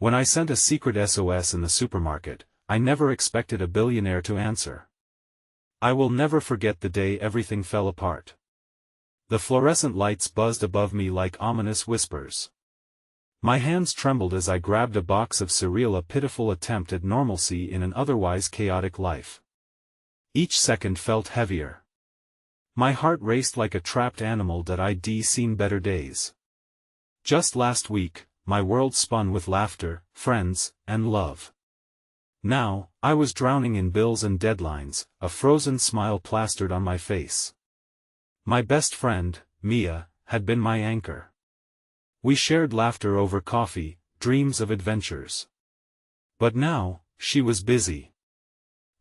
When I sent a secret SOS in the supermarket, I never expected a billionaire to answer. I will never forget the day everything fell apart. The fluorescent lights buzzed above me like ominous whispers. My hands trembled as I grabbed a box of cereal, a pitiful attempt at normalcy in an otherwise chaotic life. Each second felt heavier. My heart raced like a trapped animal that I'd seen better days. Just last week, my world spun with laughter, friends, and love. Now, I was drowning in bills and deadlines, a frozen smile plastered on my face. My best friend, Mia, had been my anchor. We shared laughter over coffee, dreams of adventures. But now, she was busy.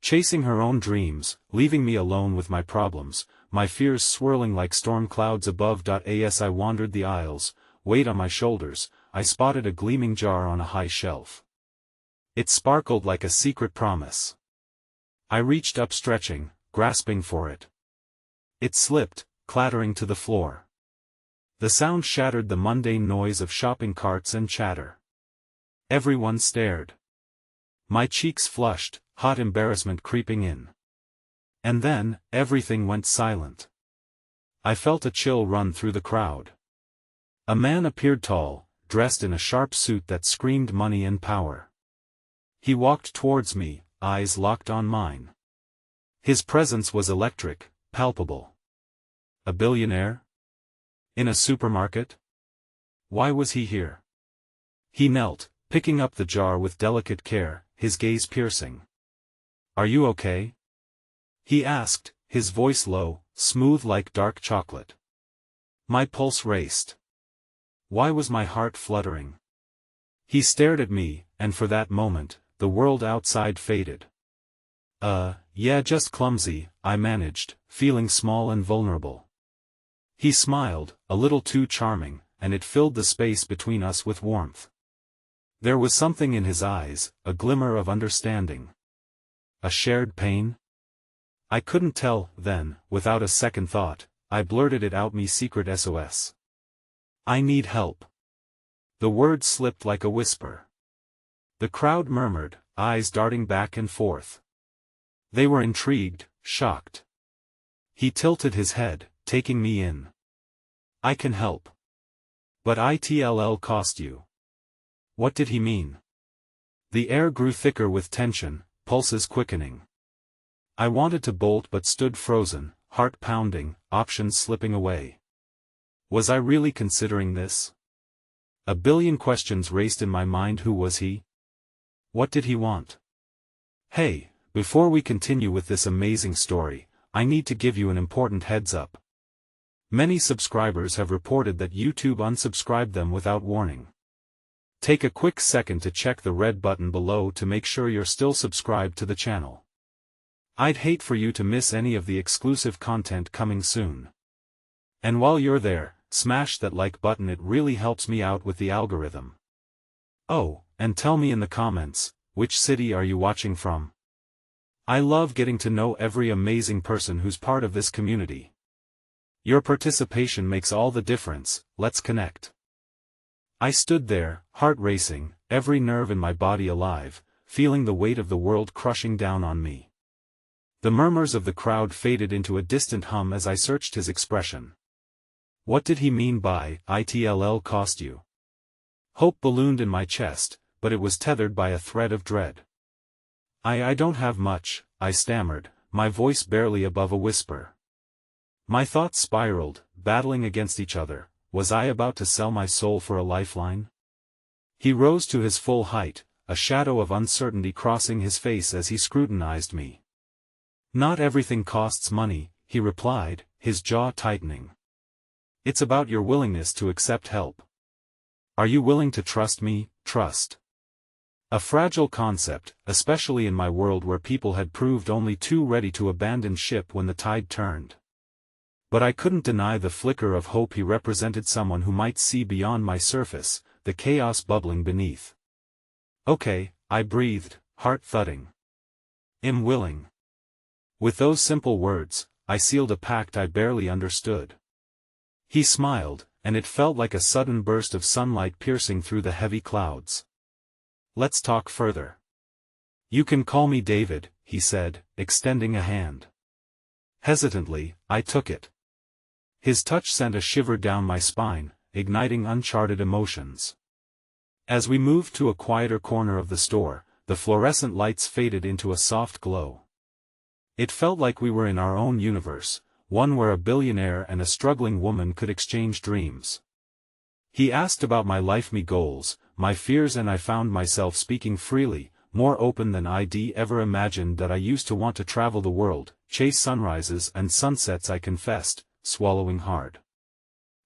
Chasing her own dreams, leaving me alone with my problems, my fears swirling like storm clouds above. As I wandered the aisles, weight on my shoulders, I spotted a gleaming jar on a high shelf. It sparkled like a secret promise. I reached up, stretching, grasping for it. It slipped, clattering to the floor. The sound shattered the mundane noise of shopping carts and chatter. Everyone stared. My cheeks flushed, hot embarrassment creeping in. And then, everything went silent. I felt a chill run through the crowd. A man appeared, tall, dressed in a sharp suit that screamed money and power. He walked towards me, eyes locked on mine. His presence was electric, palpable. A billionaire? In a supermarket? Why was he here? He knelt, picking up the jar with delicate care, his gaze piercing. "Are you okay?" he asked, his voice low, smooth like dark chocolate. My pulse raced. Why was my heart fluttering? He stared at me, and for that moment, the world outside faded. Yeah, just clumsy," I managed, feeling small and vulnerable. He smiled, a little too charming, and it filled the space between us with warmth. There was something in his eyes, a glimmer of understanding. A shared pain? I couldn't tell, then, without a second thought, I blurted it out, "Me secret SOS. I need help." The word slipped like a whisper. The crowd murmured, eyes darting back and forth. They were intrigued, shocked. He tilted his head, taking me in. "I can help. But it'll cost you." What did he mean? The air grew thicker with tension, pulses quickening. I wanted to bolt but stood frozen, heart pounding, options slipping away. Was I really considering this? A billion questions raced in my mind. Who was he? What did he want? Hey, before we continue with this amazing story, I need to give you an important heads up. Many subscribers have reported that YouTube unsubscribed them without warning. Take a quick second to check the red button below to make sure you're still subscribed to the channel. I'd hate for you to miss any of the exclusive content coming soon. And while you're there, smash that like button, it really helps me out with the algorithm. Oh, and tell me in the comments, which city are you watching from? I love getting to know every amazing person who's part of this community. Your participation makes all the difference. Let's connect. I stood there, heart racing, every nerve in my body alive, feeling the weight of the world crushing down on me. The murmurs of the crowd faded into a distant hum as I searched his expression. What did he mean by "it'll cost you"? Hope ballooned in my chest, but it was tethered by a thread of dread. I don't have much," I stammered, my voice barely above a whisper. My thoughts spiraled, battling against each other. Was I about to sell my soul for a lifeline? He rose to his full height, a shadow of uncertainty crossing his face as he scrutinized me. "Not everything costs money," he replied, his jaw tightening. "It's about your willingness to accept help. Are you willing to trust me?" Trust. A fragile concept, especially in my world where people had proved only too ready to abandon ship when the tide turned. But I couldn't deny the flicker of hope. He represented someone who might see beyond my surface, the chaos bubbling beneath. "Okay," I breathed, heart thudding. "I'm willing." With those simple words, I sealed a pact I barely understood. He smiled, and it felt like a sudden burst of sunlight piercing through the heavy clouds. let's talk further. You can call me David, he said, extending a hand. Hesitantly, I took it. His touch sent a shiver down my spine, igniting uncharted emotions. As we moved to a quieter corner of the store, the fluorescent lights faded into a soft glow. It felt like we were in our own universe, one where a billionaire and a struggling woman could exchange dreams. He asked about my life goals, my fears, and I found myself speaking freely, more open than I'd ever imagined. That I used to want to travel the world, chase sunrises and sunsets, I confessed, swallowing hard.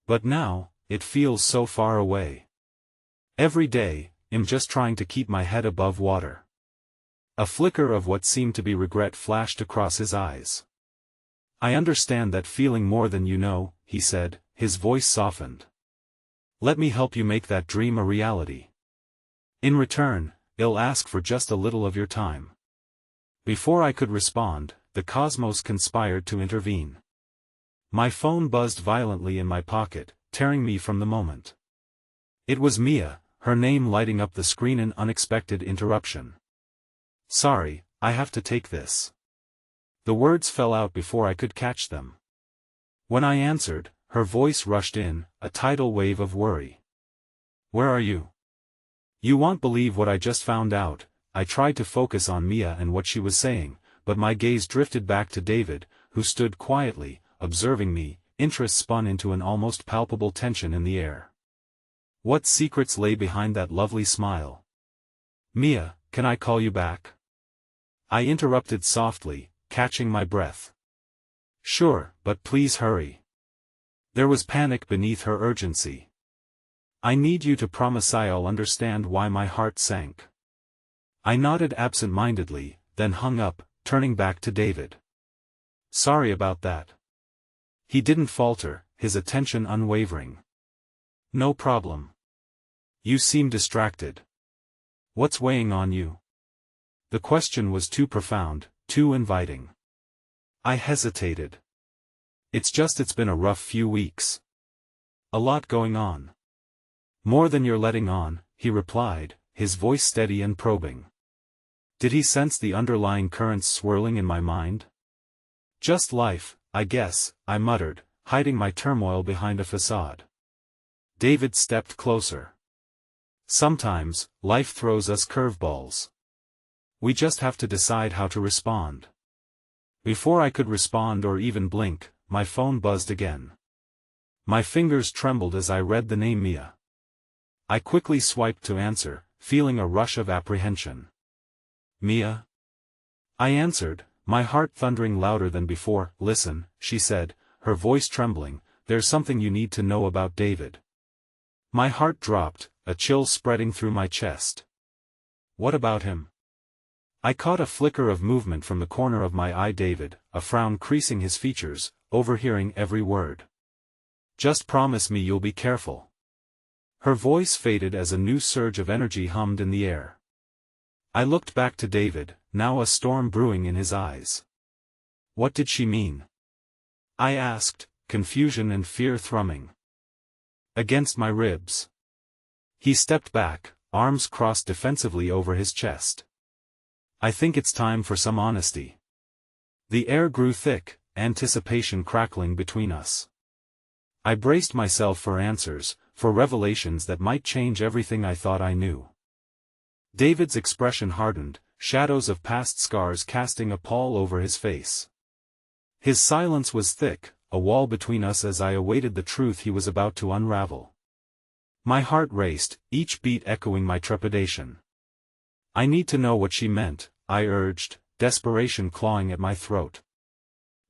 But now, it feels so far away. Every day, I'm just trying to keep my head above water. A flicker of what seemed to be regret flashed across his eyes. I understand that feeling more than you know, he said, his voice softened. Let me help you make that dream a reality. In return, I'll ask for just a little of your time. Before I could respond, the cosmos conspired to intervene. My phone buzzed violently in my pocket, tearing me from the moment. It was Mia, her name lighting up the screen. An unexpected interruption. Sorry, I have to take this. The words fell out before I could catch them. When I answered, her voice rushed in, a tidal wave of worry. Where are you? You won't believe what I just found out. I tried to focus on Mia and what she was saying, but my gaze drifted back to David, who stood quietly, observing me. Interest spun into an almost palpable tension in the air. What secrets lay behind that lovely smile? Mia, can I call you back? I interrupted softly, catching my breath. Sure, but please hurry. There was panic beneath her urgency. I need you to promise I'll understand. Why? My heart sank. I nodded absent-mindedly, then hung up, turning back to David. Sorry about that. He didn't falter, his attention unwavering. No problem. You seem distracted. What's weighing on you? The question was too profound, too inviting. I hesitated. It's been a rough few weeks. A lot going on. More than you're letting on, he replied, his voice steady and probing. Did he sense the underlying currents swirling in my mind? Just life, I guess, I muttered, hiding my turmoil behind a facade. David stepped closer. Sometimes, life throws us curveballs. We just have to decide how to respond. Before I could respond or even blink, my phone buzzed again. My fingers trembled as I read the name Mia. I quickly swiped to answer, feeling a rush of apprehension. Mia? I answered, my heart thundering louder than before. Listen, she said, her voice trembling, there's something you need to know about David. My heart dropped, a chill spreading through my chest. What about him? I caught a flicker of movement from the corner of my eye. David, a frown creasing his features, overhearing every word. Just promise me you'll be careful. Her voice faded as a new surge of energy hummed in the air. I looked back to David, now a storm brewing in his eyes. What did she mean? I asked, confusion and fear thrumming against my ribs. He stepped back, arms crossed defensively over his chest. I think it's time for some honesty. The air grew thick, anticipation crackling between us. I braced myself for answers, for revelations that might change everything I thought I knew. David's expression hardened, shadows of past scars casting a pall over his face. His silence was thick, a wall between us as I awaited the truth he was about to unravel. My heart raced, each beat echoing my trepidation. I need to know what she meant, I urged, desperation clawing at my throat.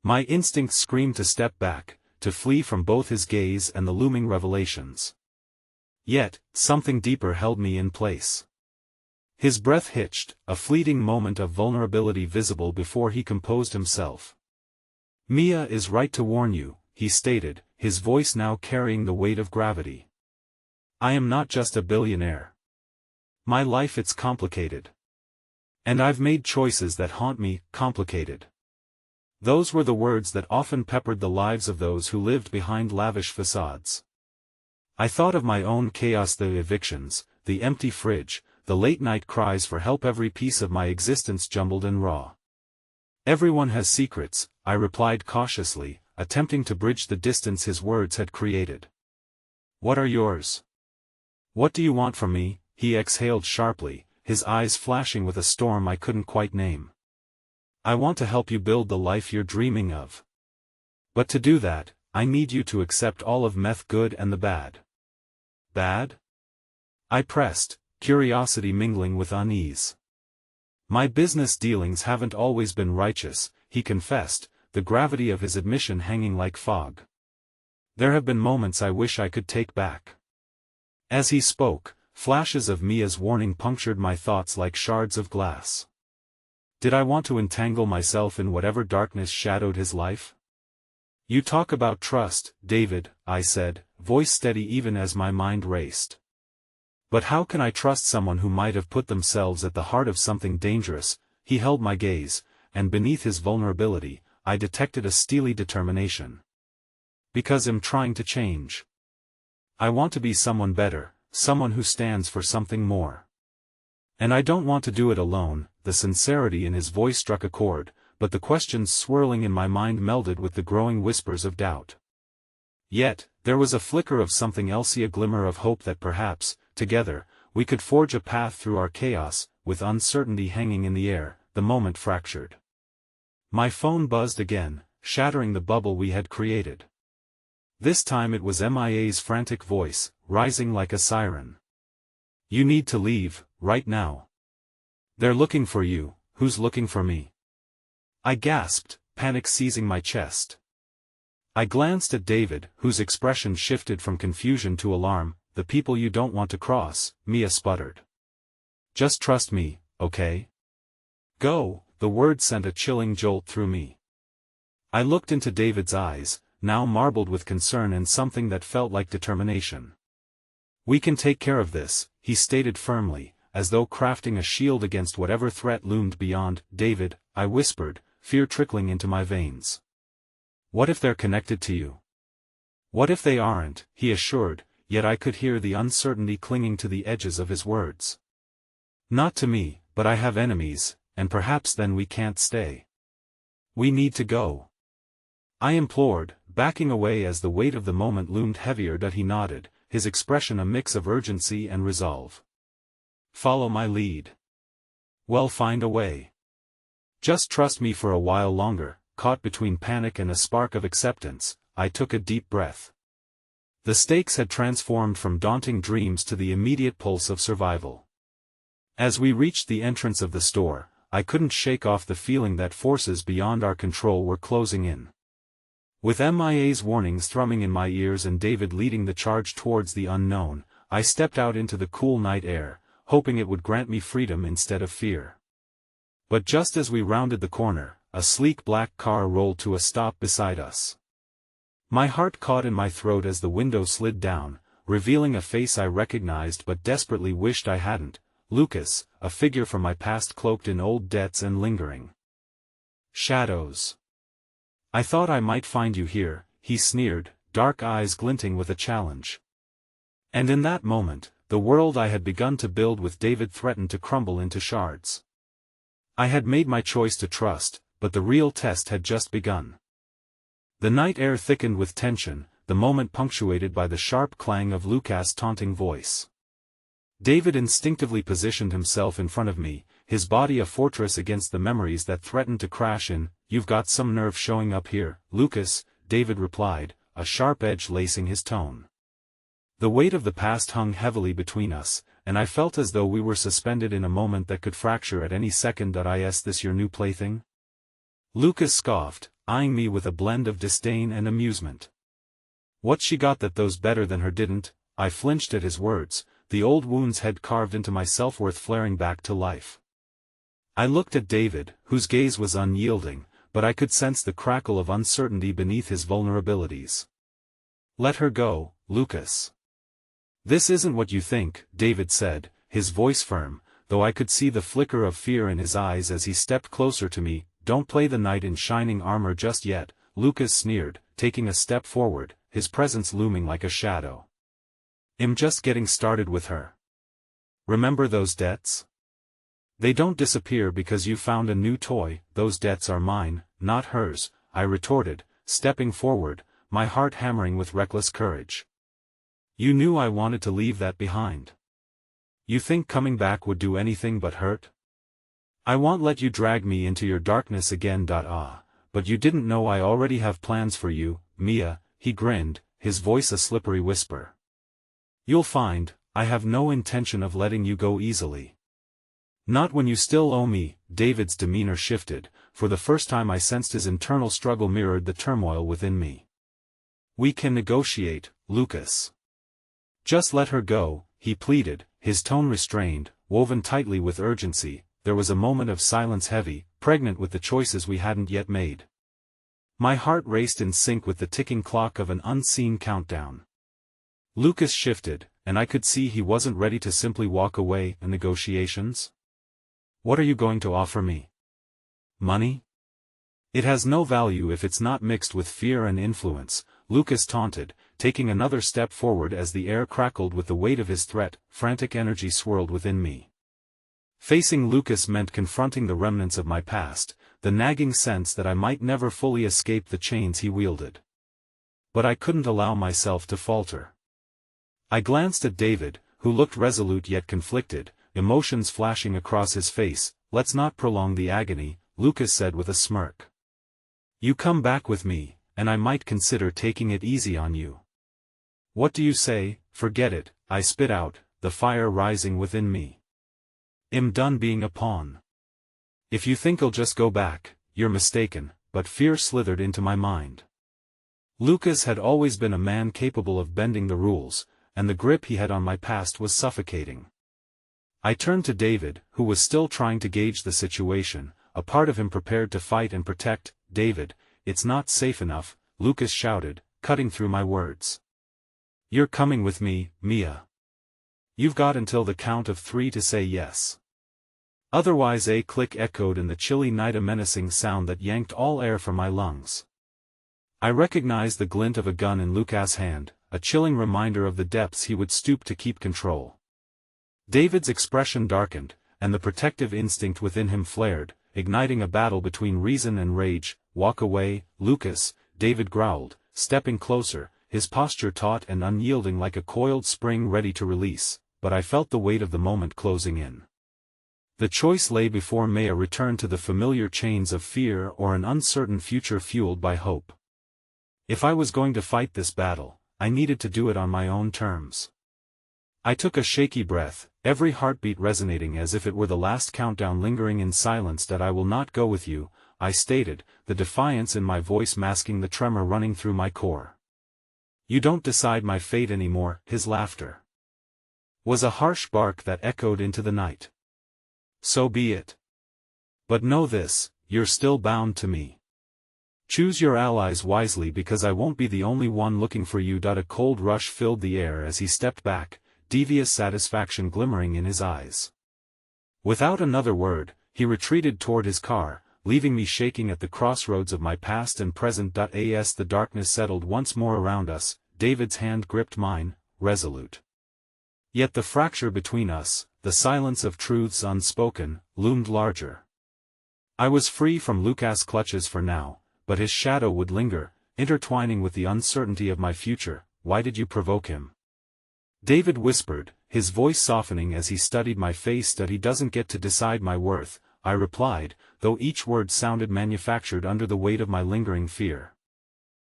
My instincts screamed to step back, to flee from both his gaze and the looming revelations. Yet, something deeper held me in place. His breath hitched, a fleeting moment of vulnerability visible before he composed himself. Mia is right to warn you, he stated, his voice now carrying the weight of gravity. I am not just a billionaire. My life, it's complicated. And I've made choices that haunt me, complicated. Those were the words that often peppered the lives of those who lived behind lavish facades. I thought of my own chaos, the evictions, the empty fridge, the late-night cries for help, every piece of my existence jumbled and raw. Everyone has secrets, I replied cautiously, attempting to bridge the distance his words had created. What are yours? What do you want from me? He exhaled sharply, his eyes flashing with a storm I couldn't quite name. I want to help you build the life you're dreaming of. But to do that, I need you to accept all of meth, good and the bad. Bad? I pressed, curiosity mingling with unease. My business dealings haven't always been righteous, he confessed, the gravity of his admission hanging like fog. There have been moments I wish I could take back. As he spoke, flashes of Mia's warning punctured my thoughts like shards of glass. Did I want to entangle myself in whatever darkness shadowed his life? You talk about trust, David, I said, voice steady even as my mind raced. But how can I trust someone who might have put themselves at the heart of something dangerous? He held my gaze, and beneath his vulnerability, I detected a steely determination. Because I'm trying to change. I want to be someone better, someone who stands for something more. And I don't want to do it alone. The sincerity in his voice struck a chord, but the questions swirling in my mind melded with the growing whispers of doubt. Yet, there was a flicker of something else, a glimmer of hope that perhaps, together, we could forge a path through our chaos. With uncertainty hanging in the air, the moment fractured. My phone buzzed again, shattering the bubble we had created. This time it was Mia's frantic voice, rising like a siren. You need to leave, right now. They're looking for you. Who's looking for me? I gasped, panic seizing my chest. I glanced at David, whose expression shifted from confusion to alarm. The people you don't want to cross, Mia sputtered. Just trust me, okay? Go, the word sent a chilling jolt through me. I looked into David's eyes, now marbled with concern and something that felt like determination. We can take care of this, he stated firmly, as though crafting a shield against whatever threat loomed beyond. David, I whispered, fear trickling into my veins. What if they're connected to you? What if they aren't, he assured, yet I could hear the uncertainty clinging to the edges of his words. Not to me, but I have enemies, and perhaps then we can't stay. We need to go. I implored, backing away as the weight of the moment loomed heavier. He nodded, his expression a mix of urgency and resolve. Follow my lead. We'll find a way. Just trust me for a while longer. Caught between panic and a spark of acceptance, I took a deep breath. The stakes had transformed from daunting dreams to the immediate pulse of survival. As we reached the entrance of the store, I couldn't shake off the feeling that forces beyond our control were closing in. With Mia's warnings thrumming in my ears and David leading the charge towards the unknown, I stepped out into the cool night air, hoping it would grant me freedom instead of fear. But just as we rounded the corner, a sleek black car rolled to a stop beside us. My heart caught in my throat as the window slid down, revealing a face I recognized but desperately wished I hadn't. Lucas, a figure from my past cloaked in old debts and lingering shadows. I thought I might find you here, he sneered, dark eyes glinting with a challenge. And in that moment, the world I had begun to build with David threatened to crumble into shards. I had made my choice to trust, but the real test had just begun. The night air thickened with tension, the moment punctuated by the sharp clang of Lucas' taunting voice. David instinctively positioned himself in front of me, his body a fortress against the memories that threatened to crash in. You've got some nerve showing up here, Lucas, David replied, a sharp edge lacing his tone. The weight of the past hung heavily between us, and I felt as though we were suspended in a moment that could fracture at any second. Is this your new plaything? Lucas scoffed, eyeing me with a blend of disdain and amusement. What's she got that those better than her didn't? I flinched at his words, the old wounds had carved into my self-worth flaring back to life. I looked at David, whose gaze was unyielding, but I could sense the crackle of uncertainty beneath his vulnerabilities. Let her go, Lucas. This isn't what you think, David said, his voice firm, though I could see the flicker of fear in his eyes as he stepped closer to me. Don't play the knight in shining armor just yet, Lucas sneered, taking a step forward, his presence looming like a shadow. I'm just getting started with her. Remember those debts? They don't disappear because you found a new toy, those debts are mine, not hers, I retorted, stepping forward, my heart hammering with reckless courage. You knew I wanted to leave that behind. You think coming back would do anything but hurt? I won't let you drag me into your darkness again. But you didn't know I already have plans for you, Mia, he grinned, his voice a slippery whisper. You'll find, I have no intention of letting you go easily. Not when you still owe me. David's demeanor shifted, for the first time I sensed his internal struggle mirrored the turmoil within me. We can negotiate, Lucas. Just let her go, he pleaded, his tone restrained, woven tightly with urgency. There was a moment of silence heavy, pregnant with the choices we hadn't yet made. My heart raced in sync with the ticking clock of an unseen countdown. Lucas shifted, and I could see he wasn't ready to simply walk away. Negotiations? What are you going to offer me? Money? It has no value if it's not mixed with fear and influence, Lucas taunted, taking another step forward as the air crackled with the weight of his threat. Frantic energy swirled within me. Facing Lucas meant confronting the remnants of my past, the nagging sense that I might never fully escape the chains he wielded. But I couldn't allow myself to falter. I glanced at David, who looked resolute yet conflicted, emotions flashing across his face. Let's not prolong the agony, Lucas said with a smirk. You come back with me, and I might consider taking it easy on you. What do you say? Forget it, I spit out, the fire rising within me. I'm done being a pawn. If you think I'll just go back, you're mistaken, but fear slithered into my mind. Lucas had always been a man capable of bending the rules, and the grip he had on my past was suffocating. I turned to David, who was still trying to gauge the situation, a part of him prepared to fight and protect. David, it's not safe enough, Lucas shouted, cutting through my words. You're coming with me, Mia. You've got until the count of 3 to say yes. Otherwise a click echoed in the chilly night, a menacing sound that yanked all air from my lungs. I recognized the glint of a gun in Lucas' hand, a chilling reminder of the depths he would stoop to keep control. David's expression darkened, and the protective instinct within him flared, igniting a battle between reason and rage. Walk away, Lucas, David growled, stepping closer, his posture taut and unyielding like a coiled spring ready to release, but I felt the weight of the moment closing in. The choice lay before me: a return to the familiar chains of fear or an uncertain future fueled by hope. If I was going to fight this battle, I needed to do it on my own terms. I took a shaky breath, every heartbeat resonating as if it were the last countdown lingering in silence. That I will not go with you, I stated, the defiance in my voice masking the tremor running through my core. You don't decide my fate anymore. His laughter was a harsh bark that echoed into the night. So be it. But know this, you're still bound to me. Choose your allies wisely, because I won't be the only one looking for you. A cold rush filled the air as he stepped back, devious satisfaction glimmering in his eyes. Without another word, he retreated toward his car, leaving me shaking at the crossroads of my past and present. As the darkness settled once more around us, David's hand gripped mine, resolute. Yet the fracture between us, the silence of truths unspoken, loomed larger. I was free from Lucas' clutches for now, but his shadow would linger, intertwining with the uncertainty of my future. Why did you provoke him? David whispered, his voice softening as he studied my face. That he doesn't get to decide my worth, I replied, though each word sounded manufactured under the weight of my lingering fear.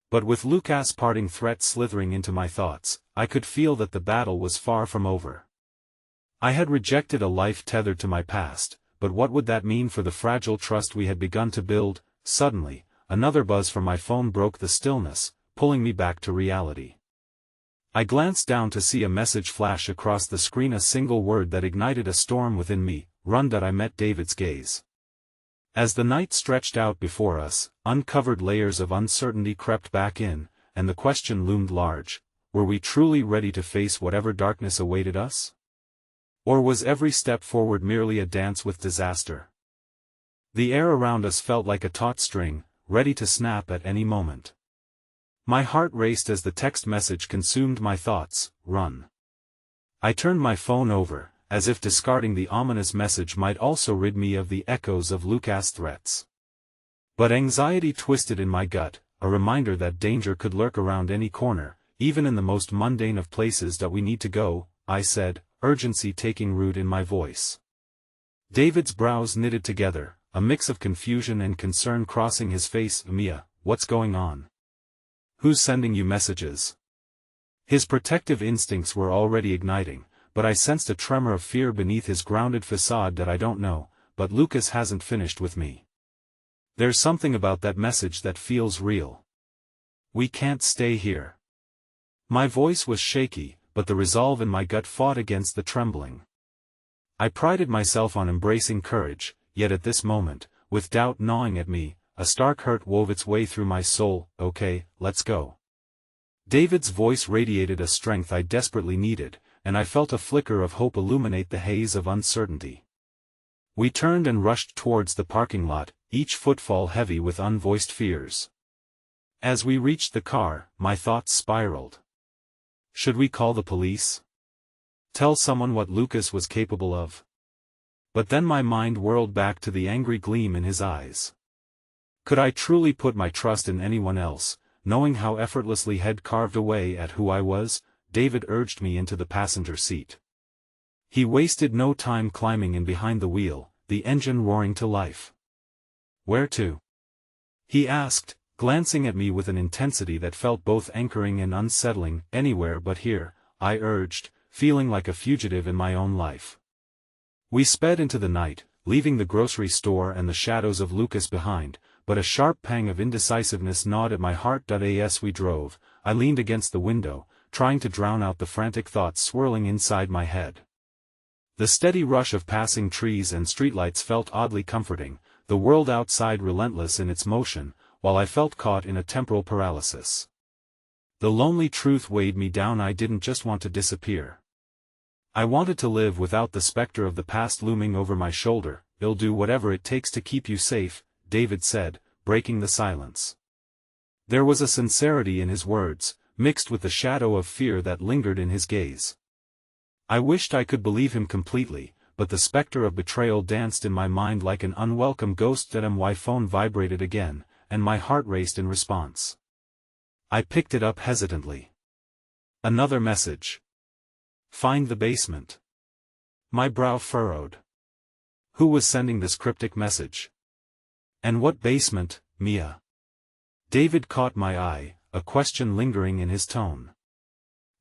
But with Lucas' parting threat slithering into my thoughts, I could feel that the battle was far from over. I had rejected a life tethered to my past, but what would that mean for the fragile trust we had begun to build? Suddenly, another buzz from my phone broke the stillness, pulling me back to reality. I glanced down to see a message flash across the screen, a single word that ignited a storm within me. Run. I met David's gaze. As the night stretched out before us, uncovered layers of uncertainty crept back in, and the question loomed large: were we truly ready to face whatever darkness awaited us? Or was every step forward merely a dance with disaster? The air around us felt like a taut string, ready to snap at any moment. My heart raced as the text message consumed my thoughts. Run. I turned my phone over, as if discarding the ominous message might also rid me of the echoes of Lucas' threats. But anxiety twisted in my gut, a reminder that danger could lurk around any corner, even in the most mundane of places. "That we need to go," I said, urgency taking root in my voice. David's brows knitted together, a mix of confusion and concern crossing his face. "Mia, what's going on? Who's sending you messages?" His protective instincts were already igniting, but I sensed a tremor of fear beneath his grounded facade. "That I don't know, but Lucas hasn't finished with me. There's something about that message that feels real. We can't stay here." My voice was shaky, but the resolve in my gut fought against the trembling. I prided myself on embracing courage, yet at this moment, with doubt gnawing at me, a stark hurt wove its way through my soul. "Okay, let's go." David's voice radiated a strength I desperately needed, and I felt a flicker of hope illuminate the haze of uncertainty. We turned and rushed towards the parking lot, each footfall heavy with unvoiced fears. As we reached the car, my thoughts spiraled. Should we call the police? Tell someone what Lucas was capable of? But then my mind whirled back to the angry gleam in his eyes. Could I truly put my trust in anyone else, knowing how effortlessly he'd carved away at who I was? David urged me into the passenger seat. He wasted no time climbing in behind the wheel, the engine roaring to life. "Where to?" he asked, glancing at me with an intensity that felt both anchoring and unsettling. "Anywhere but here," I urged, feeling like a fugitive in my own life. We sped into the night, leaving the grocery store and the shadows of Lucas behind, but a sharp pang of indecisiveness gnawed at my heart. As we drove, I leaned against the window, trying to drown out the frantic thoughts swirling inside my head. The steady rush of passing trees and streetlights felt oddly comforting, the world outside relentless in its motion, while I felt caught in a temporal paralysis. The lonely truth weighed me down. I didn't just want to disappear. I wanted to live without the specter of the past looming over my shoulder. "I'll do whatever it takes to keep you safe," David said, breaking the silence. There was a sincerity in his words, mixed with the shadow of fear that lingered in his gaze. I wished I could believe him completely, but the specter of betrayal danced in my mind like an unwelcome ghost. My phone vibrated again, and my heart raced in response. I picked it up hesitantly. Another message. "Find the basement." My brow furrowed. Who was sending this cryptic message? And what basement, Mia? David caught my eye, a question lingering in his tone.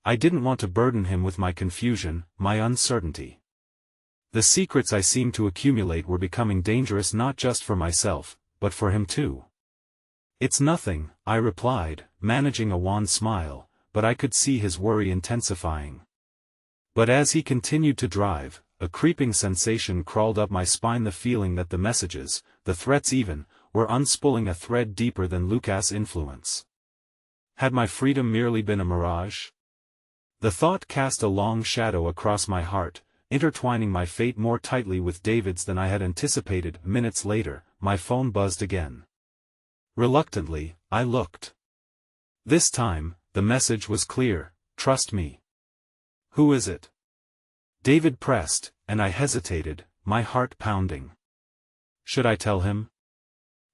I didn't want to burden him with my confusion, my uncertainty. The secrets I seemed to accumulate were becoming dangerous not just for myself, but for him too. "It's nothing," I replied, managing a wan smile, but I could see his worry intensifying. But as he continued to drive, a creeping sensation crawled up my spine, the feeling that the messages, the threats even, were unspooling a thread deeper than Lucas' influence. Had my freedom merely been a mirage? The thought cast a long shadow across my heart, intertwining my fate more tightly with David's than I had anticipated. Minutes later, my phone buzzed again. Reluctantly, I looked. This time, the message was clear: "Trust me." "Who is it?" David pressed, and I hesitated, my heart pounding. Should I tell him?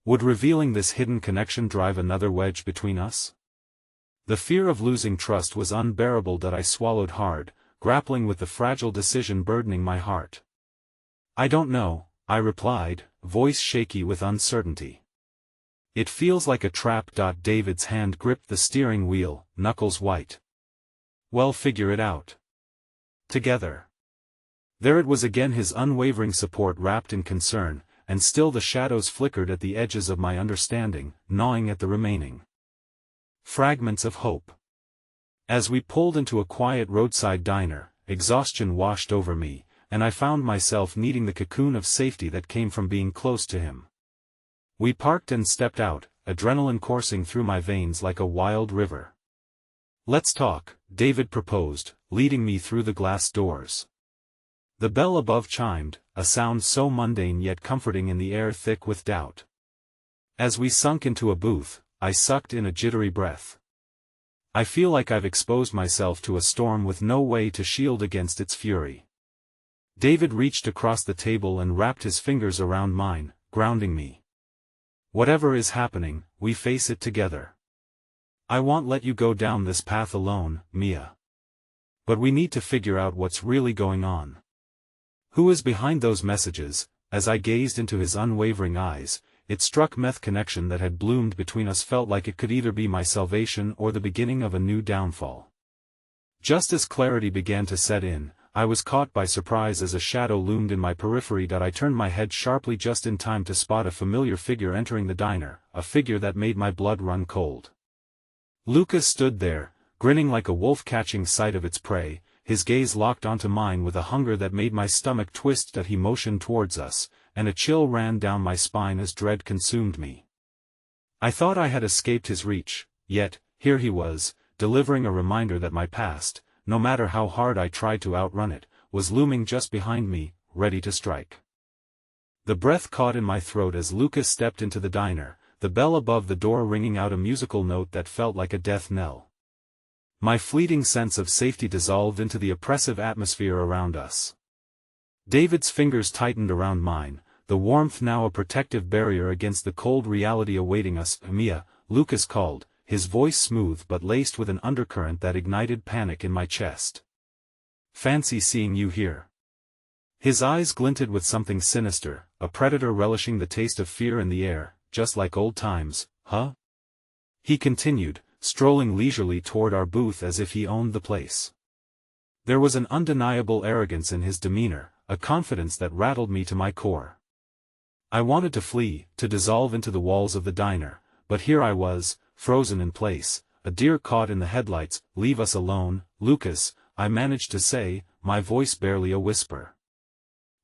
Would revealing this hidden connection drive another wedge between us? The fear of losing trust was unbearable. I swallowed hard, grappling with the fragile decision burdening my heart. "I don't know," I replied, voice shaky with uncertainty. "It feels like a trap." David's hand gripped the steering wheel, knuckles white. "Well, figure it out. Together." There it was again, his unwavering support wrapped in concern, and still the shadows flickered at the edges of my understanding, gnawing at the remaining fragments of hope. As we pulled into a quiet roadside diner, exhaustion washed over me, and I found myself needing the cocoon of safety that came from being close to him. We parked and stepped out, adrenaline coursing through my veins like a wild river. "Let's talk," David proposed, leading me through the glass doors. The bell above chimed, a sound so mundane yet comforting in the air thick with doubt. As we sunk into a booth, I sucked in a jittery breath. I feel like I've exposed myself to a storm with no way to shield against its fury. David reached across the table and wrapped his fingers around mine, grounding me. Whatever is happening, we face it together. I won't let you go down this path alone, Mia. But we need to figure out what's really going on. Who is behind those messages? As I gazed into his unwavering eyes, it struck me the connection that had bloomed between us felt like it could either be my salvation or the beginning of a new downfall. Just as clarity began to set in, I was caught by surprise as a shadow loomed in my periphery. I turned my head sharply just in time to spot a familiar figure entering the diner, a figure that made my blood run cold. Lucas stood there, grinning like a wolf catching sight of its prey, his gaze locked onto mine with a hunger that made my stomach twist. He motioned towards us, and a chill ran down my spine as dread consumed me. I thought I had escaped his reach, yet, here he was, delivering a reminder that my past, no matter how hard I tried to outrun it, was looming just behind me, ready to strike. The breath caught in my throat as Lucas stepped into the diner, the bell above the door ringing out a musical note that felt like a death knell. My fleeting sense of safety dissolved into the oppressive atmosphere around us. David's fingers tightened around mine, the warmth now a protective barrier against the cold reality awaiting us. Mia, Lucas called, his voice smooth but laced with an undercurrent that ignited panic in my chest. Fancy seeing you here. His eyes glinted with something sinister, a predator relishing the taste of fear in the air, just like old times, huh? He continued, strolling leisurely toward our booth as if he owned the place. There was an undeniable arrogance in his demeanor, a confidence that rattled me to my core. I wanted to flee, to dissolve into the walls of the diner, but here I was, frozen in place, a deer caught in the headlights. Leave us alone, Lucas, I managed to say, my voice barely a whisper.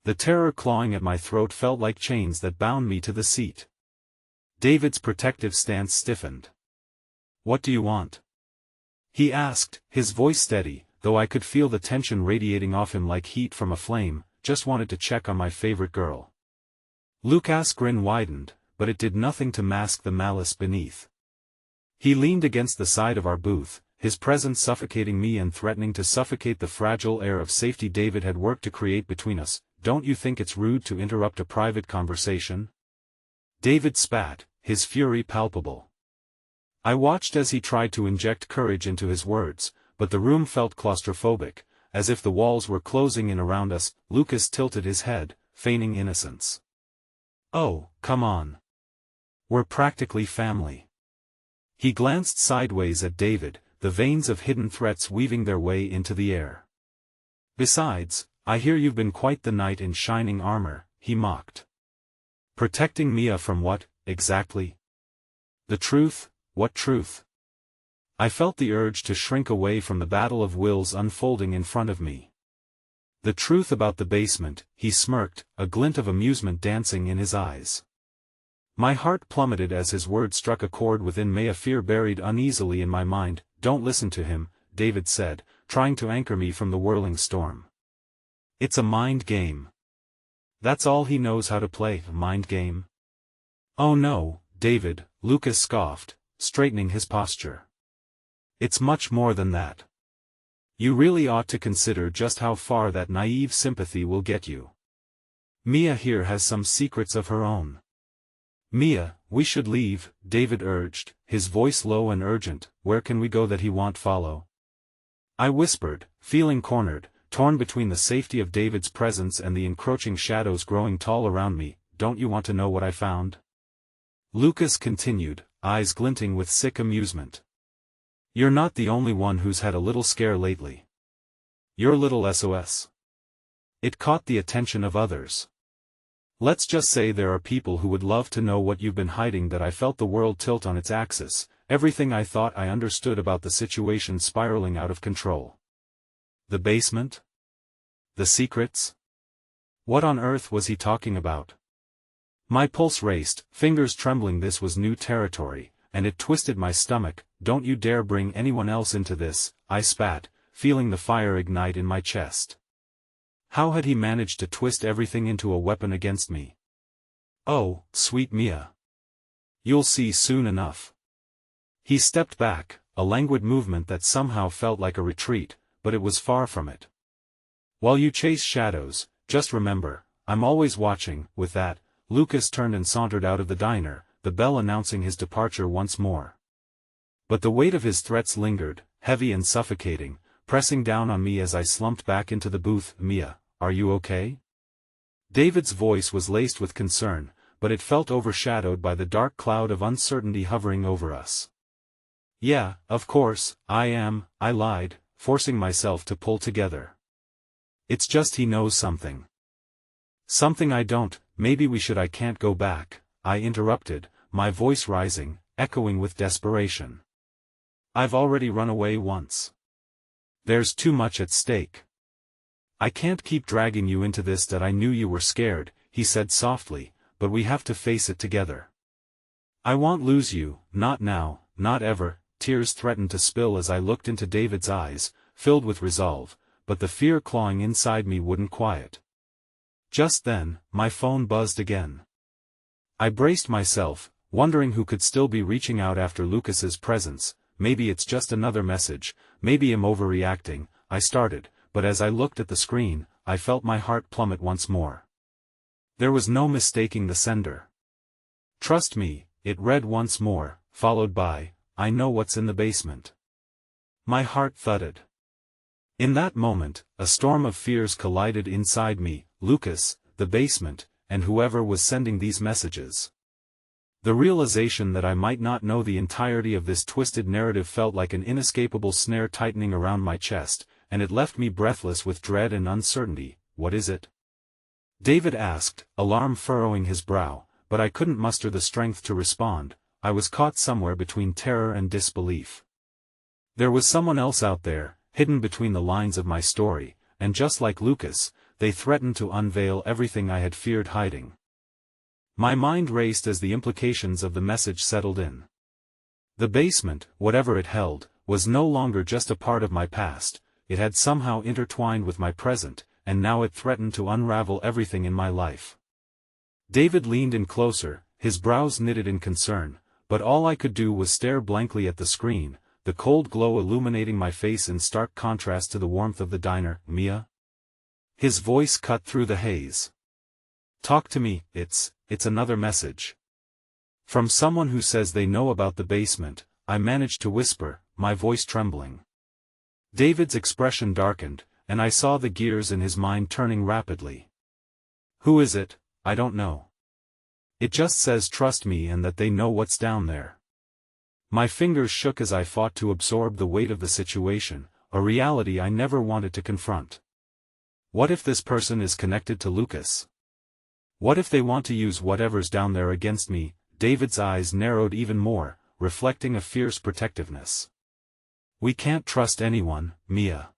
The terror clawing at my throat felt like chains that bound me to the seat. David's protective stance stiffened. What do you want? He asked, his voice steady, though I could feel the tension radiating off him like heat from a flame. Just wanted to check on my favorite girl. Lucas' grin widened, but it did nothing to mask the malice beneath. He leaned against the side of our booth, his presence suffocating me and threatening to suffocate the fragile air of safety David had worked to create between us. Don't you think it's rude to interrupt a private conversation? David spat, his fury palpable. I watched as he tried to inject courage into his words, but the room felt claustrophobic, as if the walls were closing in around us. Lucas tilted his head, feigning innocence. Oh, come on. We're practically family. He glanced sideways at David, the veins of hidden threats weaving their way into the air. Besides, I hear you've been quite the knight in shining armor, he mocked. Protecting Mia from what, exactly? The truth? What truth? I felt the urge to shrink away from the battle of wills unfolding in front of me. The truth about the basement, he smirked, a glint of amusement dancing in his eyes. My heart plummeted as his words struck a chord within me, a fear buried uneasily in my mind. Don't listen to him, David said, trying to anchor me from the whirling storm. It's a mind game. That's all he knows how to play, a mind game. Oh no, David, Lucas scoffed, straightening his posture. It's much more than that. You really ought to consider just how far that naive sympathy will get you. Mia here has some secrets of her own. Mia, we should leave, David urged, his voice low and urgent. Where can we go that he won't follow? I whispered, feeling cornered, torn between the safety of David's presence and the encroaching shadows growing tall around me. Don't you want to know what I found? Lucas continued, eyes glinting with sick amusement. You're not the only one who's had a little scare lately. Your little SOS. It caught the attention of others. Let's just say there are people who would love to know what you've been hiding. That I felt the world tilt on its axis, everything I thought I understood about the situation spiraling out of control. The basement? The secrets? What on earth was he talking about? My pulse raced, fingers trembling. This was new territory, and it twisted my stomach. Don't you dare bring anyone else into this, I spat, feeling the fire ignite in my chest. How had he managed to twist everything into a weapon against me? Oh, sweet Mia. You'll see soon enough. He stepped back, a languid movement that somehow felt like a retreat, but it was far from it. While you chase shadows, just remember, I'm always watching." With that, Lucas turned and sauntered out of the diner, the bell announcing his departure once more. But the weight of his threats lingered, heavy and suffocating, pressing down on me as I slumped back into the booth. "Mia, are you okay?" David's voice was laced with concern, but it felt overshadowed by the dark cloud of uncertainty hovering over us. "Yeah, of course, I am," I lied, forcing myself to pull together. "It's just he knows something." "Something I don't. Maybe we should." "I can't go back," I interrupted, my voice rising, echoing with desperation. "I've already run away once. There's too much at stake. I can't keep dragging you into this." "That I knew you were scared," he said softly, "but we have to face it together. I won't lose you, not now, not ever." Tears threatened to spill as I looked into David's eyes, filled with resolve, but the fear clawing inside me wouldn't quiet. Just then, my phone buzzed again. I braced myself, wondering who could still be reaching out after Lucas's presence. Maybe it's just another message, maybe I'm overreacting, I started, but as I looked at the screen, I felt my heart plummet once more. There was no mistaking the sender. "Trust me," it read once more, followed by, "I know what's in the basement." My heart thudded. In that moment, a storm of fears collided inside me: Lucas, the basement, and whoever was sending these messages. The realization that I might not know the entirety of this twisted narrative felt like an inescapable snare tightening around my chest, and it left me breathless with dread and uncertainty. "What is it?" David asked, alarm furrowing his brow, but I couldn't muster the strength to respond. I was caught somewhere between terror and disbelief. There was someone else out there, hidden between the lines of my story, and just like Lucas, they threatened to unveil everything I had feared hiding. My mind raced as the implications of the message settled in. The basement, whatever it held, was no longer just a part of my past, it had somehow intertwined with my present, and now it threatened to unravel everything in my life. David leaned in closer, his brows knitted in concern, but all I could do was stare blankly at the screen, the cold glow illuminating my face in stark contrast to the warmth of the diner. "Mia?" His voice cut through the haze. "Talk to me." It's another message. From someone who says they know about the basement," I managed to whisper, my voice trembling. David's expression darkened, and I saw the gears in his mind turning rapidly. "Who is it?" "I don't know. It just says trust me and that they know what's down there." My fingers shook as I fought to absorb the weight of the situation, a reality I never wanted to confront. What if this person is connected to Lucas? What if they want to use whatever's down there against me? David's eyes narrowed even more, reflecting a fierce protectiveness. "We can't trust anyone, Mia.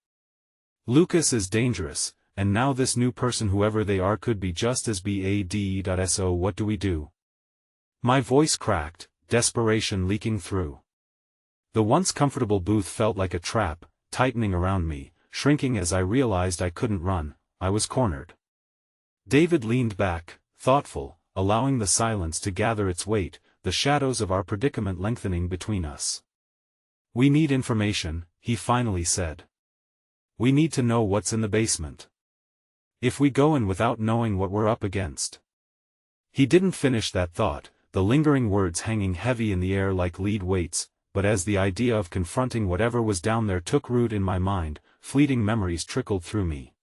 Lucas is dangerous, and now this new person, whoever they are, could be just as bad. So what do we do?" My voice cracked, desperation leaking through. The once comfortable booth felt like a trap, tightening around me, shrinking as I realized I couldn't run. I was cornered. David leaned back, thoughtful, allowing the silence to gather its weight, the shadows of our predicament lengthening between us. "We need information," he finally said. "We need to know what's in the basement. If we go in without knowing what we're up against." He didn't finish that thought, the lingering words hanging heavy in the air like lead weights, but as the idea of confronting whatever was down there took root in my mind, fleeting memories trickled through me.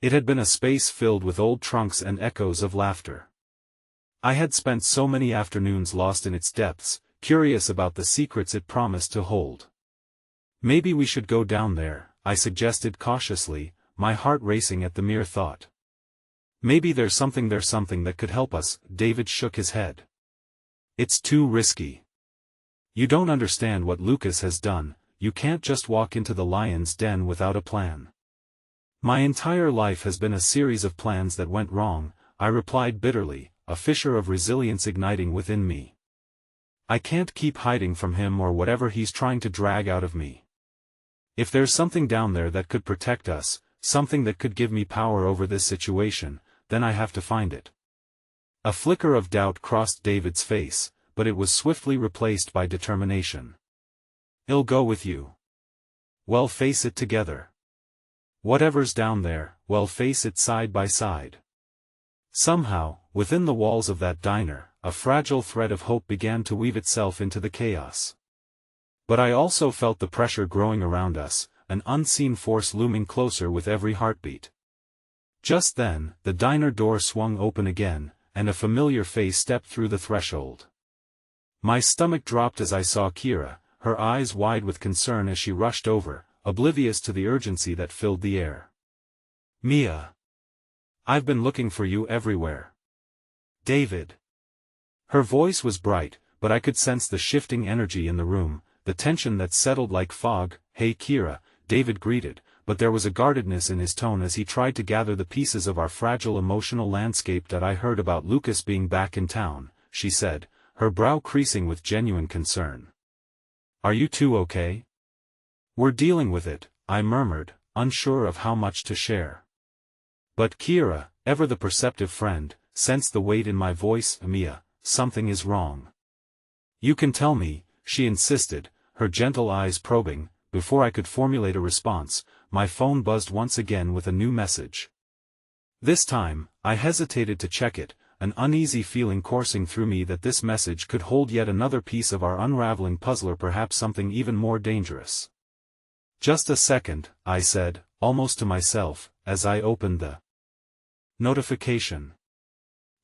It had been a space filled with old trunks and echoes of laughter. I had spent so many afternoons lost in its depths, curious about the secrets it promised to hold. "Maybe we should go down there," I suggested cautiously, my heart racing at the mere thought. "Maybe there's something that could help us." David shook his head. "It's too risky. You don't understand what Lucas has done. You can't just walk into the lion's den without a plan." "My entire life has been a series of plans that went wrong," I replied bitterly, a fissure of resilience igniting within me. "I can't keep hiding from him or whatever he's trying to drag out of me. If there's something down there that could protect us, something that could give me power over this situation, then I have to find it." A flicker of doubt crossed David's face, but it was swiftly replaced by determination. "I'll go with you. We'll face it together." Whatever's down there, well, face it side by side. Somehow, within the walls of that diner, a fragile thread of hope began to weave itself into the chaos. But I also felt the pressure growing around us, an unseen force looming closer with every heartbeat. Just then, the diner door swung open again, and a familiar face stepped through the threshold. My stomach dropped as I saw Kira, her eyes wide with concern as she rushed over, oblivious to the urgency that filled the air. "Mia. I've been looking for you everywhere. David." Her voice was bright, but I could sense the shifting energy in the room, the tension that settled like fog. "Hey Kira," David greeted, but there was a guardedness in his tone as he tried to gather the pieces of our fragile emotional landscape. "That I heard about Lucas being back in town," she said, her brow creasing with genuine concern. "Are you two okay?" "We're dealing with it," I murmured, unsure of how much to share. But Kira, ever the perceptive friend, sensed the weight in my voice. "Mia, something is wrong. You can tell me," she insisted, her gentle eyes probing. Before I could formulate a response, my phone buzzed once again with a new message. This time, I hesitated to check it, an uneasy feeling coursing through me that this message could hold yet another piece of our unraveling puzzle, or perhaps something even more dangerous. "Just a second," I said, almost to myself, as I opened the notification.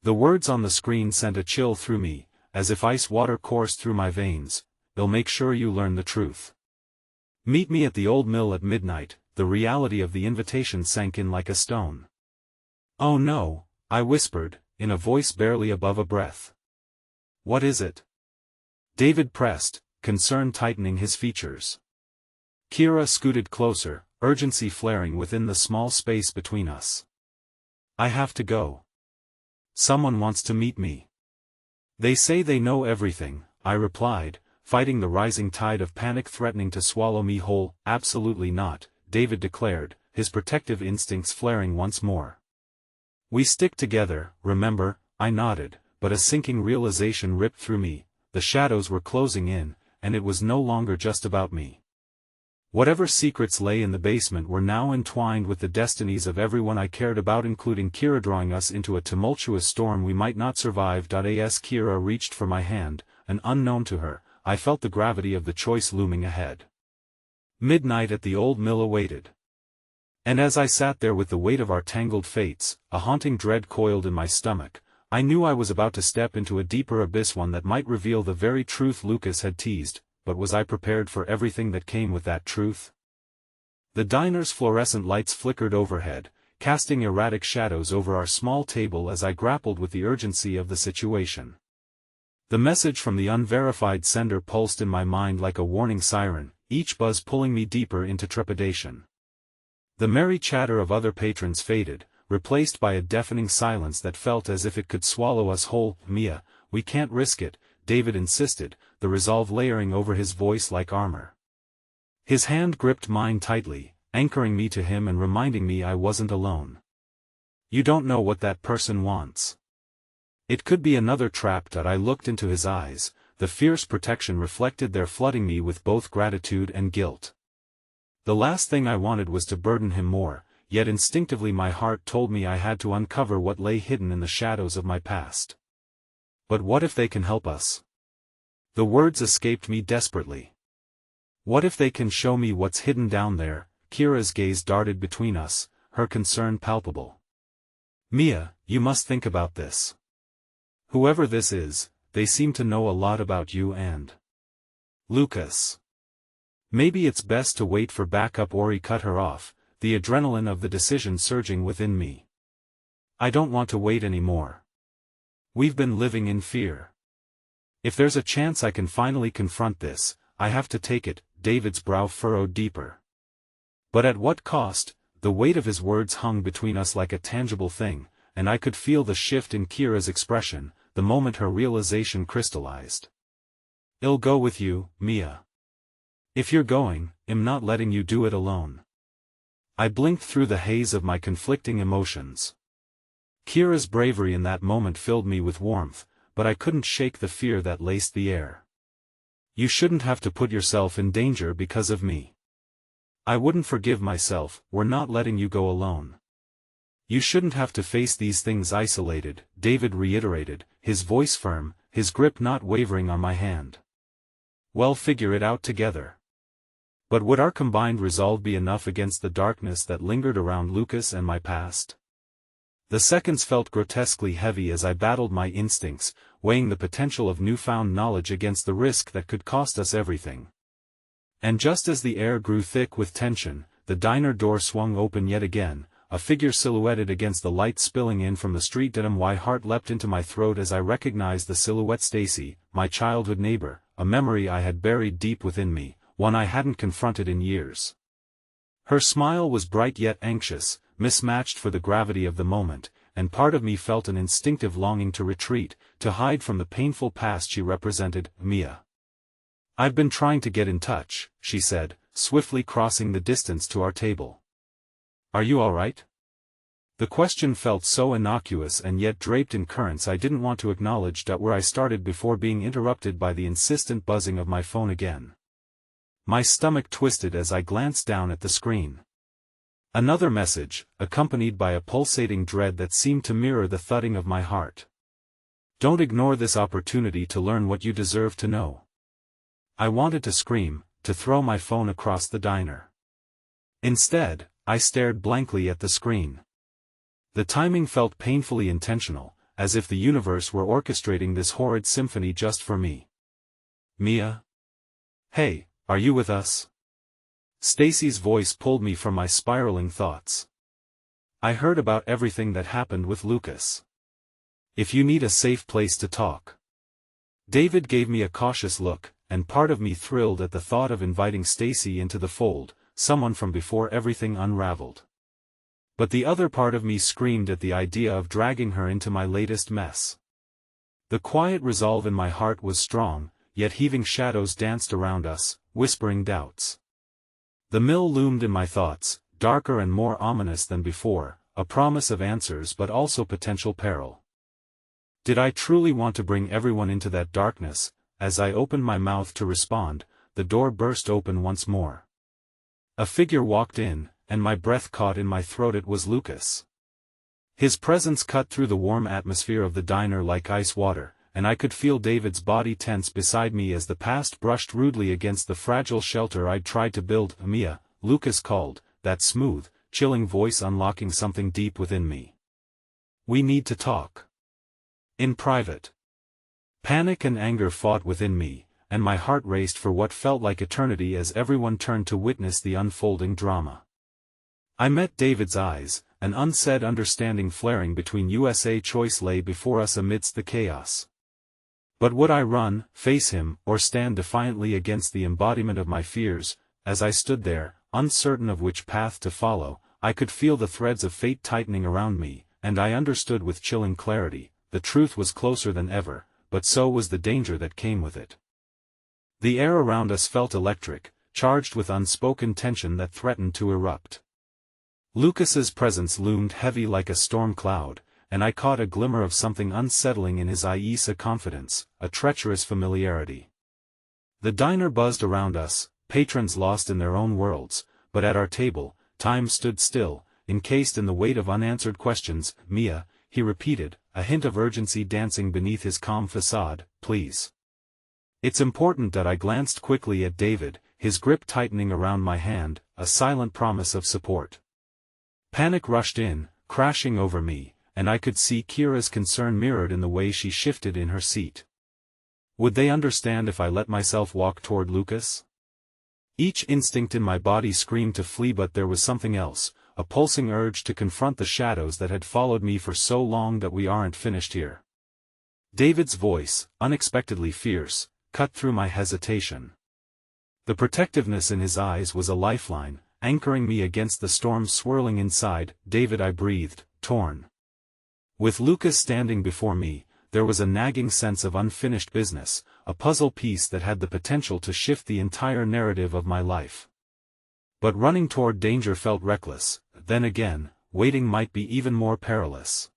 The words on the screen sent a chill through me, as if ice water coursed through my veins. "They'll make sure you learn the truth. Meet me at the old mill at midnight." The reality of the invitation sank in like a stone. "Oh no," I whispered, in a voice barely above a breath. "What is it?" David pressed, concern tightening his features. Kira scooted closer, urgency flaring within the small space between us. "I have to go. Someone wants to meet me. They say they know everything," I replied, fighting the rising tide of panic threatening to swallow me whole. "Absolutely not," David declared, his protective instincts flaring once more. "We stick together, remember?" I nodded, but a sinking realization ripped through me. The shadows were closing in, and it was no longer just about me. Whatever secrets lay in the basement were now entwined with the destinies of everyone I cared about, including Kira, drawing us into a tumultuous storm we might not survive. As Kira reached for my hand, an unknown to her, I felt the gravity of the choice looming ahead. Midnight at the old mill awaited. And as I sat there with the weight of our tangled fates, a haunting dread coiled in my stomach, I knew I was about to step into a deeper abyss, one that might reveal the very truth Lucas had teased. But was I prepared for everything that came with that truth? The diner's fluorescent lights flickered overhead, casting erratic shadows over our small table as I grappled with the urgency of the situation. The message from the unverified sender pulsed in my mind like a warning siren, each buzz pulling me deeper into trepidation. The merry chatter of other patrons faded, replaced by a deafening silence that felt as if it could swallow us whole. "Mia, we can't risk it," David insisted, the resolve layering over his voice like armor. His hand gripped mine tightly, anchoring me to him and reminding me I wasn't alone. "You don't know what that person wants. It could be another trap." I looked into his eyes, the fierce protection reflected there, flooding me with both gratitude and guilt. The last thing I wanted was to burden him more, yet instinctively my heart told me I had to uncover what lay hidden in the shadows of my past. "But what if they can help us?" The words escaped me desperately. "What if they can show me what's hidden down there?" Kira's gaze darted between us, her concern palpable. "Mia, you must think about this. Whoever this is, they seem to know a lot about you and Lucas. Maybe it's best to wait for backup." Ori cut her off, the adrenaline of the decision surging within me. "I don't want to wait anymore. We've been living in fear. If there's a chance I can finally confront this, I have to take it." David's brow furrowed deeper. But at what cost? The weight of his words hung between us like a tangible thing, and I could feel the shift in Kira's expression, the moment her realization crystallized. "I'll go with you, Mia. If you're going, I'm not letting you do it alone." I blinked through the haze of my conflicting emotions. Kira's bravery in that moment filled me with warmth, but I couldn't shake the fear that laced the air. "You shouldn't have to put yourself in danger because of me." I wouldn't forgive myself. We're not letting you go alone. You shouldn't have to face these things isolated, David reiterated, his voice firm, his grip not wavering on my hand. We'll figure it out together. But would our combined resolve be enough against the darkness that lingered around Lucas and my past? The seconds felt grotesquely heavy as I battled my instincts, weighing the potential of newfound knowledge against the risk that could cost us everything. And just as the air grew thick with tension, the diner door swung open yet again, a figure silhouetted against the light spilling in from the street. My heart leapt into my throat as I recognized the silhouette. Stacy, my childhood neighbor, a memory I had buried deep within me, one I hadn't confronted in years. Her smile was bright yet anxious, mismatched for the gravity of the moment, and part of me felt an instinctive longing to retreat, to hide from the painful past she represented. Mia. I've been trying to get in touch, she said, swiftly crossing the distance to our table. Are you all right? The question felt so innocuous and yet draped in currents I didn't want to acknowledge where I started before being interrupted by the insistent buzzing of my phone again. My stomach twisted as I glanced down at the screen. Another message, accompanied by a pulsating dread that seemed to mirror the thudding of my heart. Don't ignore this opportunity to learn what you deserve to know. I wanted to scream, to throw my phone across the diner. Instead, I stared blankly at the screen. The timing felt painfully intentional, as if the universe were orchestrating this horrid symphony just for me. Mia? Hey, are you with us? Stacy's voice pulled me from my spiraling thoughts. I heard about everything that happened with Lucas. If you need a safe place to talk. David gave me a cautious look, and part of me thrilled at the thought of inviting Stacy into the fold, someone from before everything unraveled. But the other part of me screamed at the idea of dragging her into my latest mess. The quiet resolve in my heart was strong, yet heaving shadows danced around us, whispering doubts. The mill loomed in my thoughts, darker and more ominous than before, a promise of answers but also potential peril. Did I truly want to bring everyone into that darkness? As I opened my mouth to respond, the door burst open once more. A figure walked in, and my breath caught in my throat. It was Lucas. His presence cut through the warm atmosphere of the diner like ice water, and I could feel David's body tense beside me as the past brushed rudely against the fragile shelter I'd tried to build. Mia, Lucas called, that smooth, chilling voice unlocking something deep within me. We need to talk. In private. Panic and anger fought within me, and my heart raced for what felt like eternity as everyone turned to witness the unfolding drama. I met David's eyes, an unsaid understanding flaring between us. A choice lay before us amidst the chaos. But would I run, face him, or stand defiantly against the embodiment of my fears? As I stood there, uncertain of which path to follow, I could feel the threads of fate tightening around me, and I understood with chilling clarity, the truth was closer than ever, but so was the danger that came with it. The air around us felt electric, charged with unspoken tension that threatened to erupt. Lucas's presence loomed heavy like a storm cloud, and I caught a glimmer of something unsettling in his eyes, a confidence, a treacherous familiarity. The diner buzzed around us, patrons lost in their own worlds, but at our table, time stood still, encased in the weight of unanswered questions. Mia, he repeated, a hint of urgency dancing beneath his calm facade, please. It's important. That I glanced quickly at David, his grip tightening around my hand, a silent promise of support. Panic rushed in, crashing over me, and I could see Kira's concern mirrored in the way she shifted in her seat. Would they understand if I let myself walk toward Lucas? Each instinct in my body screamed to flee, but there was something else, a pulsing urge to confront the shadows that had followed me for so long. That we aren't finished here. David's voice, unexpectedly fierce, cut through my hesitation. The protectiveness in his eyes was a lifeline, anchoring me against the storm swirling inside. David, I breathed, torn. With Lucas standing before me, there was a nagging sense of unfinished business, a puzzle piece that had the potential to shift the entire narrative of my life. But running toward danger felt reckless. Then again, waiting might be even more perilous.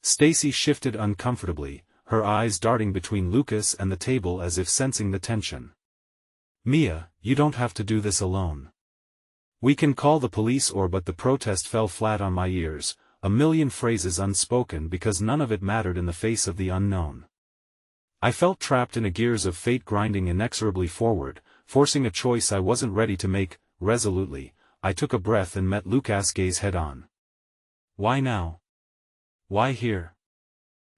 Stacy shifted uncomfortably, her eyes darting between Lucas and the table as if sensing the tension. Mia, you don't have to do this alone. We can call the police but the protest fell flat on my ears, a million phrases unspoken because none of it mattered in the face of the unknown. I felt trapped in a gears of fate grinding inexorably forward, forcing a choice I wasn't ready to make. Resolutely, I took a breath and met Lucas' gaze head-on. Why now? Why here?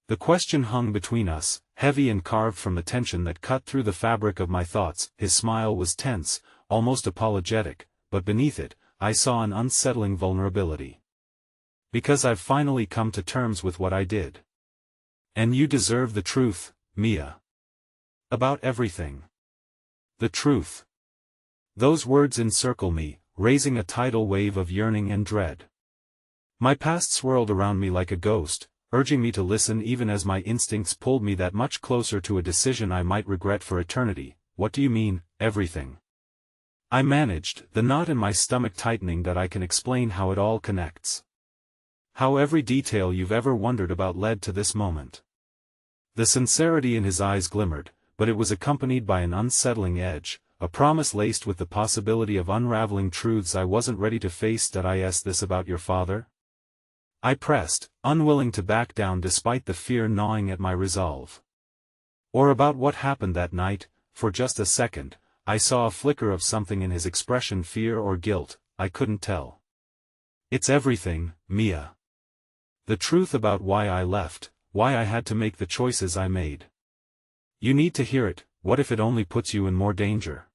The question hung between us, heavy and carved from the tension that cut through the fabric of my thoughts. His smile was tense, almost apologetic, but beneath it, I saw an unsettling vulnerability. Because I've finally come to terms with what I did. And you deserve the truth, Mia. About everything. The truth. Those words encircle me, raising a tidal wave of yearning and dread. My past swirled around me like a ghost, urging me to listen even as my instincts pulled me that much closer to a decision I might regret for eternity. What do you mean, everything? I managed, the knot in my stomach tightening, that I can explain how it all connects. How every detail you've ever wondered about led to this moment. The sincerity in his eyes glimmered, but it was accompanied by an unsettling edge, a promise laced with the possibility of unraveling truths I wasn't ready to face. Did I ask this about your father? I pressed, unwilling to back down despite the fear gnawing at my resolve. Or about what happened that night. For just a second, I saw a flicker of something in his expression, fear or guilt, I couldn't tell. It's everything, Mia. The truth about why I left, why I had to make the choices I made. You need to hear it. What if it only puts you in more danger?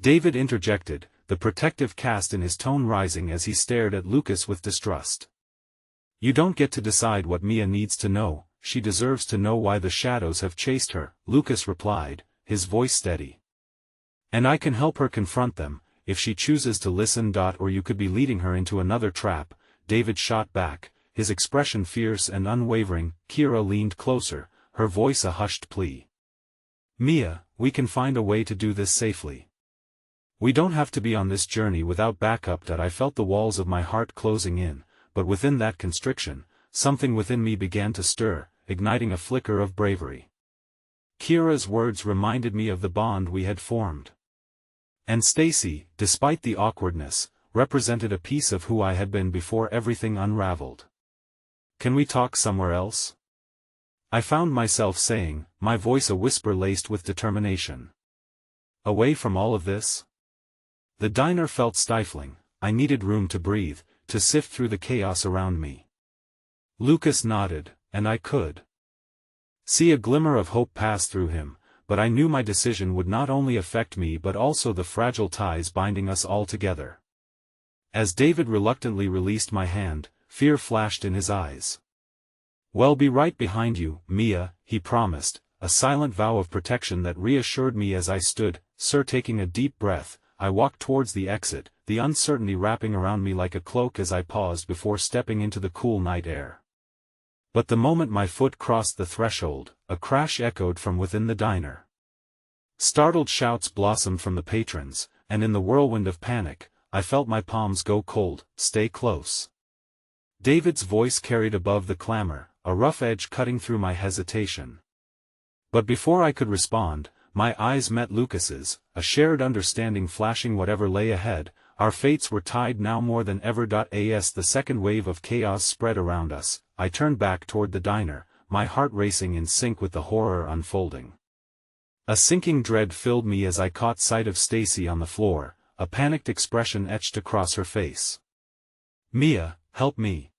David interjected, the protective cast in his tone rising as he stared at Lucas with distrust. You don't get to decide what Mia needs to know, she deserves to know why the shadows have chased her, Lucas replied, his voice steady. And I can help her confront them, if she chooses to listen. Or you could be leading her into another trap, David shot back, his expression fierce and unwavering. Kira leaned closer, her voice a hushed plea. Mia, we can find a way to do this safely. We don't have to be on this journey without backup. I felt the walls of my heart closing in, but within that constriction, something within me began to stir, igniting a flicker of bravery. Kira's words reminded me of the bond we had formed. And Stacy, despite the awkwardness, represented a piece of who I had been before everything unraveled. Can we talk somewhere else? I found myself saying, my voice a whisper laced with determination. Away from all of this? The diner felt stifling. I needed room to breathe, to sift through the chaos around me. Lucas nodded, and I could see a glimmer of hope pass through him, but I knew my decision would not only affect me but also the fragile ties binding us all together. As David reluctantly released my hand, fear flashed in his eyes. We'll be right behind you, Mia, he promised, a silent vow of protection that reassured me. As I stood, taking a deep breath, I walked towards the exit, the uncertainty wrapping around me like a cloak as I paused before stepping into the cool night air. But the moment my foot crossed the threshold, a crash echoed from within the diner. Startled shouts blossomed from the patrons, and in the whirlwind of panic, I felt my palms go cold. Stay close. David's voice carried above the clamor, a rough edge cutting through my hesitation. But before I could respond, my eyes met Lucas's, a shared understanding flashing whatever lay ahead. Our fates were tied now more than ever. As the second wave of chaos spread around us, I turned back toward the diner, my heart racing in sync with the horror unfolding. A sinking dread filled me as I caught sight of Stacy on the floor, a panicked expression etched across her face. Mia, help me!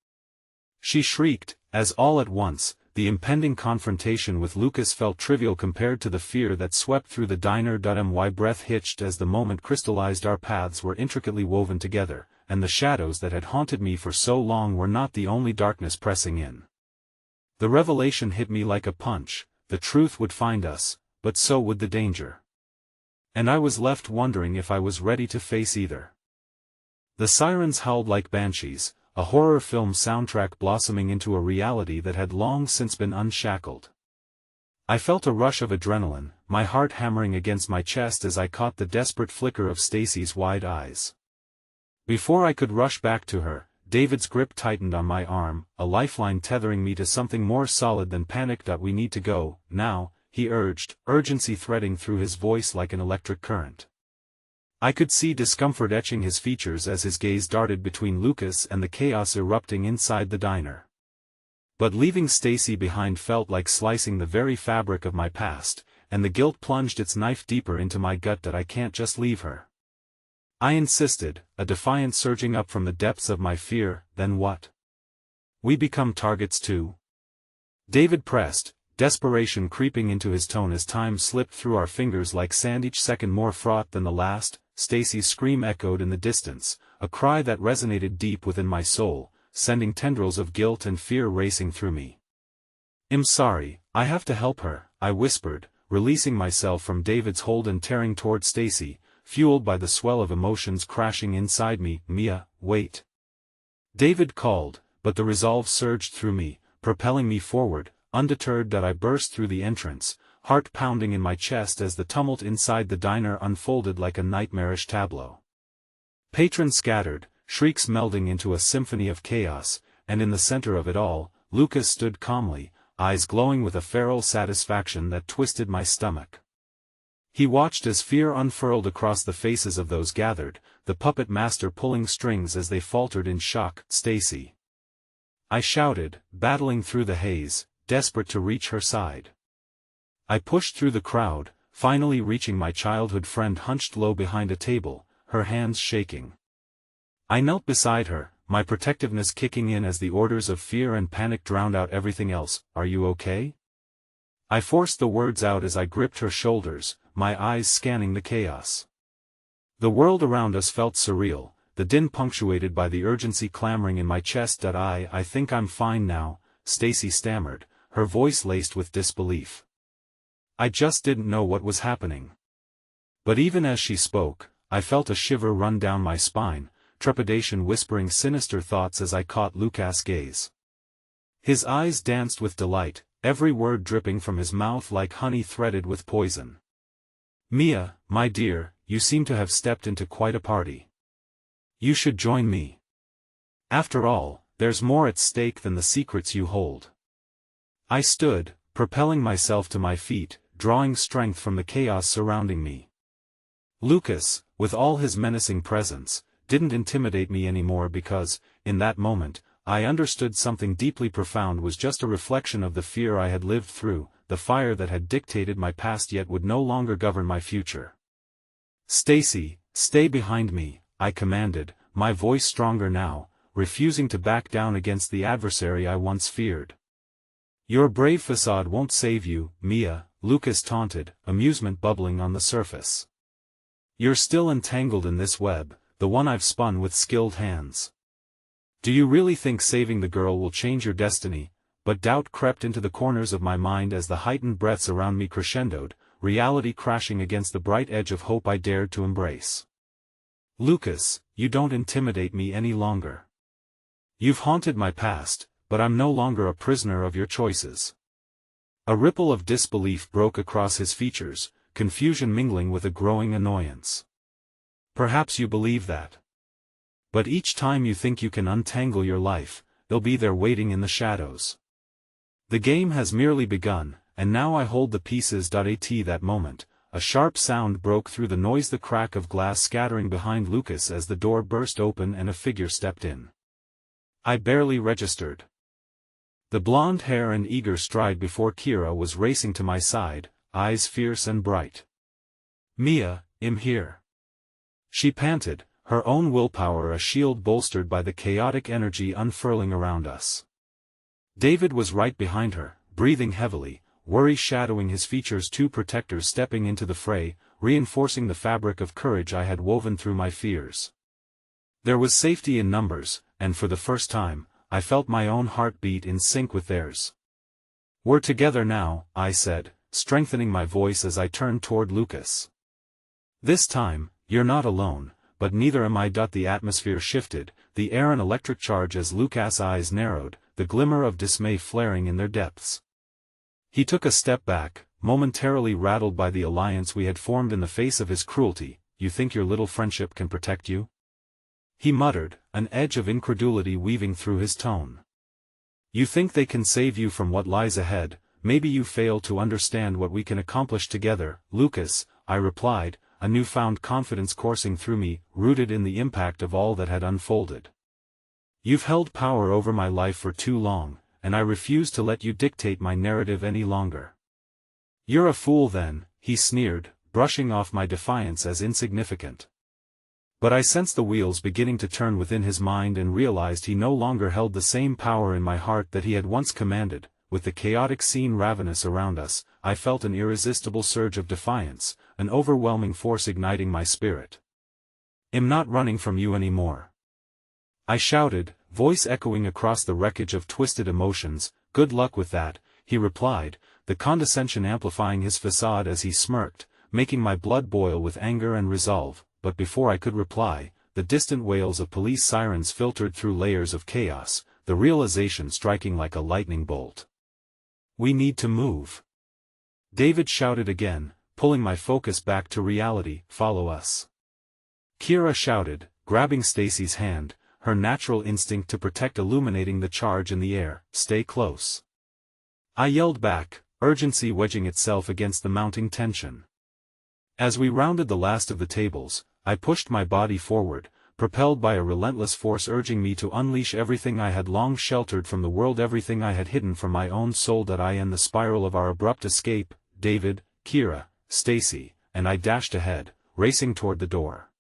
She shrieked, as all at once, the impending confrontation with Lucas felt trivial compared to the fear that swept through the diner. My breath hitched as the moment crystallized. Our paths were intricately woven together, and the shadows that had haunted me for so long were not the only darkness pressing in. The revelation hit me like a punch. The truth would find us, but so would the danger. And I was left wondering if I was ready to face either. The sirens howled like banshees, a horror film soundtrack blossoming into a reality that had long since been unshackled. I felt a rush of adrenaline, my heart hammering against my chest as I caught the desperate flicker of Stacy's wide eyes. Before I could rush back to her, David's grip tightened on my arm, a lifeline tethering me to something more solid than panic. We need to go, now, he urged, urgency threading through his voice like an electric current. I could see discomfort etching his features as his gaze darted between Lucas and the chaos erupting inside the diner. But leaving Stacy behind felt like slicing the very fabric of my past, and the guilt plunged its knife deeper into my gut that I can't just leave her. I insisted, a defiance surging up from the depths of my fear. Then what? We become targets too? David pressed, desperation creeping into his tone as time slipped through our fingers like sand, each second more fraught than the last. Stacy's scream echoed in the distance, a cry that resonated deep within my soul, sending tendrils of guilt and fear racing through me. "I'm sorry, I have to help her," I whispered, releasing myself from David's hold and tearing toward Stacy, fueled by the swell of emotions crashing inside me. "Mia, wait." David called, but the resolve surged through me, propelling me forward. Undeterred, that I burst through the entrance, heart pounding in my chest as the tumult inside the diner unfolded like a nightmarish tableau. Patrons scattered, shrieks melding into a symphony of chaos, and in the center of it all, Lucas stood calmly, eyes glowing with a feral satisfaction that twisted my stomach. He watched as fear unfurled across the faces of those gathered, the puppet master pulling strings as they faltered in shock. "Stacy!" I shouted, battling through the haze, desperate to reach her side. I pushed through the crowd, finally reaching my childhood friend hunched low behind a table, her hands shaking. I knelt beside her, my protectiveness kicking in as the orders of fear and panic drowned out everything else. "Are you okay?" I forced the words out as I gripped her shoulders, my eyes scanning the chaos. The world around us felt surreal, the din punctuated by the urgency clamoring in my chest. I think I'm fine now," Stacy stammered, her voice laced with disbelief. I just didn't know what was happening. But even as she spoke, I felt a shiver run down my spine, trepidation whispering sinister thoughts as I caught Lucas' gaze. His eyes danced with delight, every word dripping from his mouth like honey threaded with poison. "Mia, my dear, you seem to have stepped into quite a party. You should join me. After all, there's more at stake than the secrets you hold." I stood, propelling myself to my feet, drawing strength from the chaos surrounding me. Lucas, with all his menacing presence, didn't intimidate me anymore because, in that moment, I understood something deeply profound was just a reflection of the fear I had lived through, the fire that had dictated my past yet would no longer govern my future. "Stacy, stay behind me," I commanded, my voice stronger now, refusing to back down against the adversary I once feared. "Your brave facade won't save you, Mia," Lucas taunted, amusement bubbling on the surface. "You're still entangled in this web, the one I've spun with skilled hands. Do you really think saving the girl will change your destiny?" But doubt crept into the corners of my mind as the heightened breaths around me crescendoed, reality crashing against the bright edge of hope I dared to embrace. "Lucas, you don't intimidate me any longer. You've haunted my past, but I'm no longer a prisoner of your choices." A ripple of disbelief broke across his features, confusion mingling with a growing annoyance. "Perhaps you believe that. But each time you think you can untangle your life, they'll be there waiting in the shadows. The game has merely begun, and now I hold the pieces." At that moment, a sharp sound broke through the noise, the crack of glass scattering behind Lucas as the door burst open and a figure stepped in. I barely registered. The blonde hair and eager stride before Kira was racing to my side, eyes fierce and bright. "Mia, I'm here." She panted, her own willpower a shield bolstered by the chaotic energy unfurling around us. David was right behind her, breathing heavily, worry shadowing his features, two protectors stepping into the fray, reinforcing the fabric of courage I had woven through my fears. There was safety in numbers, and for the first time, I felt my own heart beat in sync with theirs. "We're together now," I said, strengthening my voice as I turned toward Lucas. "This time, you're not alone, but neither am I." The atmosphere shifted, the air an electric charge as Lucas' eyes narrowed, the glimmer of dismay flaring in their depths. He took a step back, momentarily rattled by the alliance we had formed in the face of his cruelty. "You think your little friendship can protect you?" he muttered, an edge of incredulity weaving through his tone. "You think they can save you from what lies ahead? Maybe you fail to understand what we can accomplish together, Lucas," I replied, a newfound confidence coursing through me, rooted in the impact of all that had unfolded. "You've held power over my life for too long, and I refuse to let you dictate my narrative any longer." "You're a fool then," he sneered, brushing off my defiance as insignificant. But I sensed the wheels beginning to turn within his mind and realized he no longer held the same power in my heart that he had once commanded. With the chaotic scene ravenous around us, I felt an irresistible surge of defiance, an overwhelming force igniting my spirit. "I'm not running from you anymore," I shouted, voice echoing across the wreckage of twisted emotions. "Good luck with that," he replied, the condescension amplifying his facade as he smirked, making my blood boil with anger and resolve. But before I could reply, the distant wails of police sirens filtered through layers of chaos, the realization striking like a lightning bolt. "We need to move," David shouted again, pulling my focus back to reality. "Follow us," Kira shouted, grabbing Stacy's hand, her natural instinct to protect illuminating the charge in the air. "Stay close," I yelled back, urgency wedging itself against the mounting tension. As we rounded the last of the tables, I pushed my body forward, propelled by a relentless force urging me to unleash everything I had long sheltered from the world, everything I had hidden from my own soul. I end the spiral of our abrupt escape, David, Kira, Stacy, and I dashed ahead, racing toward the door.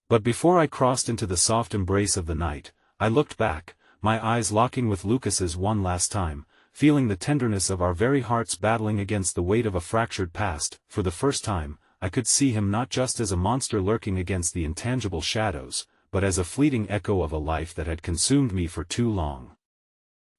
But before I crossed into the soft embrace of the night, I looked back, my eyes locking with Lucas's one last time, feeling the tenderness of our very hearts battling against the weight of a fractured past. For the first time, I could see him not just as a monster lurking against the intangible shadows, but as a fleeting echo of a life that had consumed me for too long.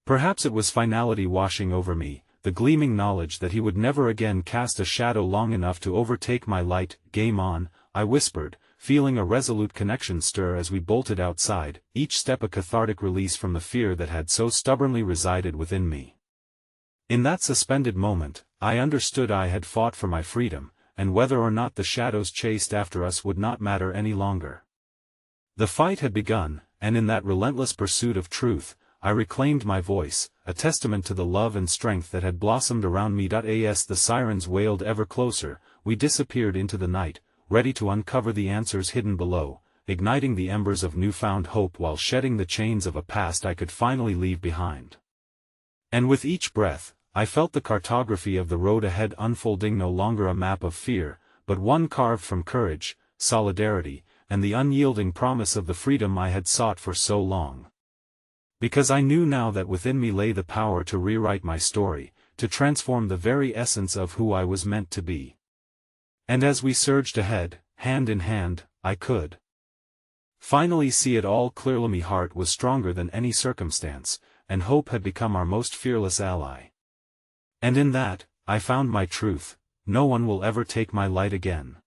Perhaps it was finality washing over me, the gleaming knowledge that he would never again cast a shadow long enough to overtake my light. "Game on," I whispered, feeling a resolute connection stir as we bolted outside, each step a cathartic release from the fear that had so stubbornly resided within me. In that suspended moment, I understood I had fought for my freedom, and whether or not the shadows chased after us would not matter any longer. The fight had begun, and in that relentless pursuit of truth, I reclaimed my voice, a testament to the love and strength that had blossomed around me. As the sirens wailed ever closer, we disappeared into the night, ready to uncover the answers hidden below, igniting the embers of newfound hope while shedding the chains of a past I could finally leave behind. And with each breath, I felt the cartography of the road ahead unfolding, no longer a map of fear, but one carved from courage, solidarity, and the unyielding promise of the freedom I had sought for so long. Because I knew now that within me lay the power to rewrite my story, to transform the very essence of who I was meant to be. And as we surged ahead, hand in hand, I could finally see it all clearly. My heart was stronger than any circumstance, and hope had become our most fearless ally. And in that, I found my truth: no one will ever take my light again.